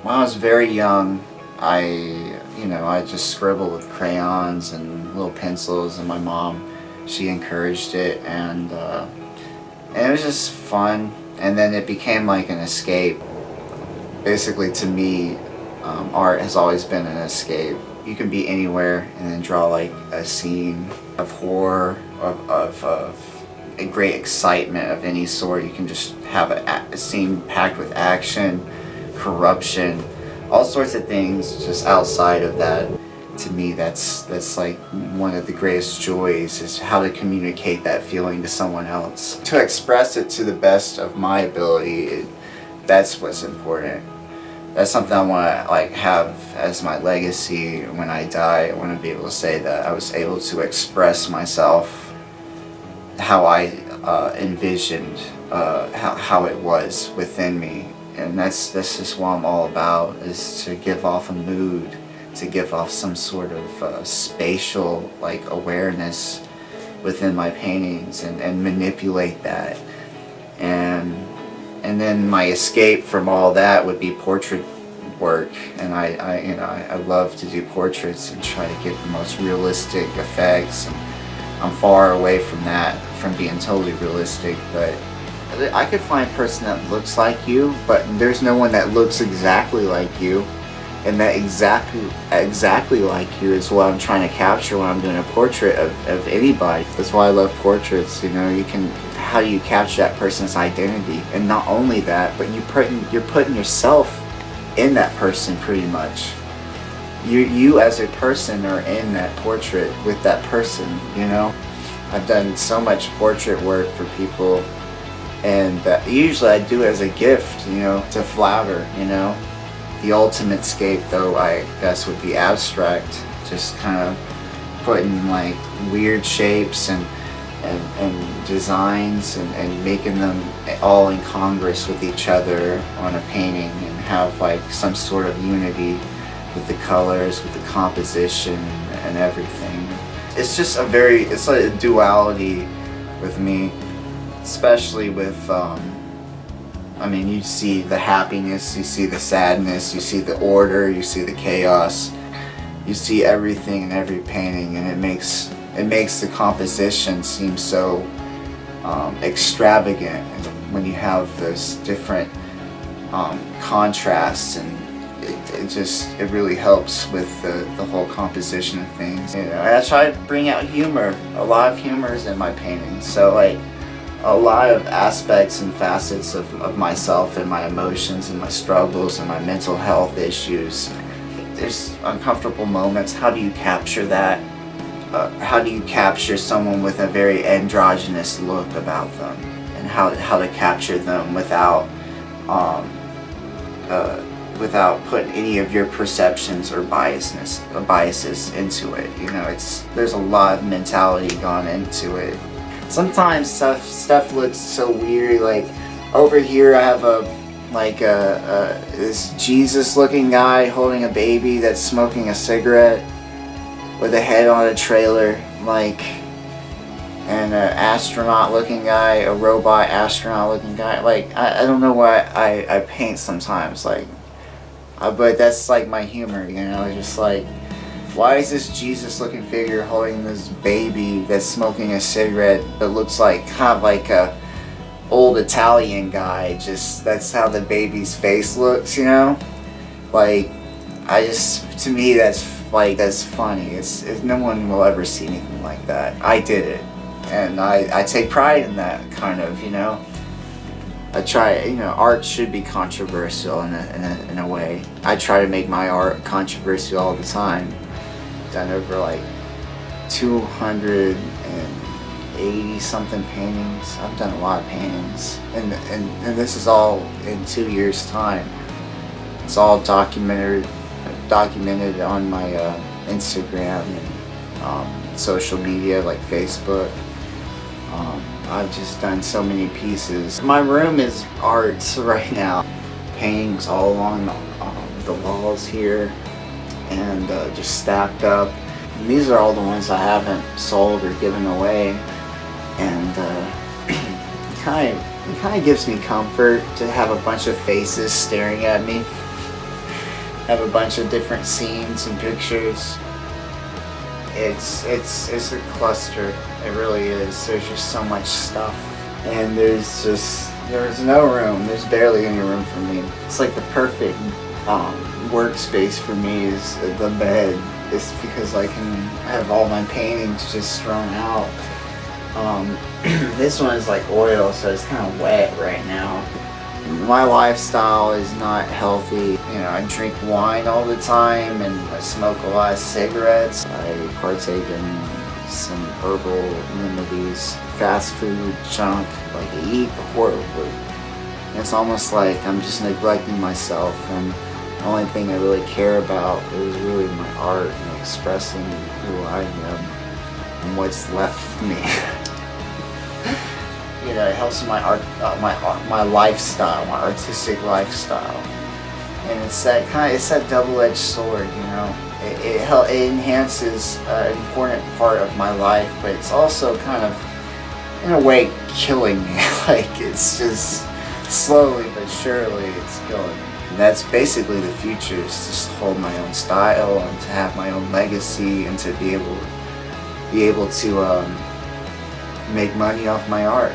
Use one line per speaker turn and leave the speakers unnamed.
When I was very young, I just scribbled with crayons and little pencils, and my mom, she encouraged it, and it was just fun. And then it became like an escape. Basically, to me, art has always been an escape. You can be anywhere and then draw like a scene of horror, of a great excitement of any sort. You can just have a scene packed with action, corruption, all sorts of things just outside of that. To me, that's like one of the greatest joys, is how to communicate that feeling to someone else. To express it to the best of my ability, that's what's important. That's something I want to like have as my legacy when I die. I want to be able to say that I was able to express myself how I envisioned how it was within me. And that's just what I'm all about, is to give off a mood, to give off some sort of spatial like awareness within my paintings, and manipulate that. And then my escape from all that would be portrait work. And I love to do portraits and try to get the most realistic effects. And I'm far away from that, from being totally realistic, but I could find a person that looks like you, but there's no one that looks exactly like you. And that exactly like you is what I'm trying to capture when I'm doing a portrait of anybody. That's why I love portraits. How do you capture that person's identity? And not only that, but you're putting yourself in that person pretty much. You as a person are in that portrait with that person, I've done so much portrait work for people, and usually I do it as a gift, to flatter, The ultimate escape, though, I guess, would be abstract. Just kind of putting like weird shapes and designs and making them all incongruous with each other on a painting, and have like some sort of unity with the colors, with the composition and everything. It's just it's like a duality with me, especially with you see the happiness, you see the sadness, you see the order, you see the chaos, you see everything in every painting, and it makes the composition seem so extravagant. And when you have those different contrasts, and it really helps with the whole composition of things. I try to bring out humor. A lot of humor is in my paintings, so like a lot of aspects and facets of myself and my emotions and my struggles and my mental health issues. There's uncomfortable moments. How do you capture that? How do you capture someone with a very androgynous look about them? And how to capture them without putting any of your perceptions or biases into it. There's a lot of mentality gone into it. Sometimes stuff looks so weird. Like over here, I have this Jesus-looking guy holding a baby that's smoking a cigarette with a head on a trailer, and an astronaut-looking guy, a robot astronaut-looking guy. I don't know why I paint sometimes, but that's like my humor, just like, why is this Jesus-looking figure holding this baby that's smoking a cigarette that looks like kind of like a old Italian guy? Just, that's how the baby's face looks, to me that's funny. No one will ever see anything like that. I did it, and I take pride in that, kind of, I try, art should be controversial in a way. I try to make my art controversial all the time. Done over 280 something paintings. I've done a lot of paintings, and this is all in 2 years' time. It's all documented on my Instagram and social media like Facebook. I've just done so many pieces. My room is art right now. Paintings all along the walls here, and just stacked up. And these are all the ones I haven't sold or given away, and it kind of gives me comfort to have a bunch of faces staring at me. have a bunch of different scenes and pictures. It's a cluster. It really is. There's just so much stuff, and there's no room. There's barely any room for me. It's like the perfect workspace for me is the bed. It's because I can have all my paintings just thrown out. This one is like oil, so it's kind of wet right now. My lifestyle is not healthy. You know, I drink wine all the time and I smoke a lot of cigarettes. I partake in some herbal remedies, fast food junk. Like I eat horribly. It's almost like I'm just neglecting myself, and the only thing I really care about is really my art and expressing who I am and what's left of me. You know, it helps my my lifestyle, my artistic lifestyle, and it's that double-edged sword. You know, it enhances an important part of my life, but it's also kind of, in a way, killing me. Like it's just slowly but surely, it's killing me. And that's basically the future: is just to hold my own style and to have my own legacy and to be able to make money off my art.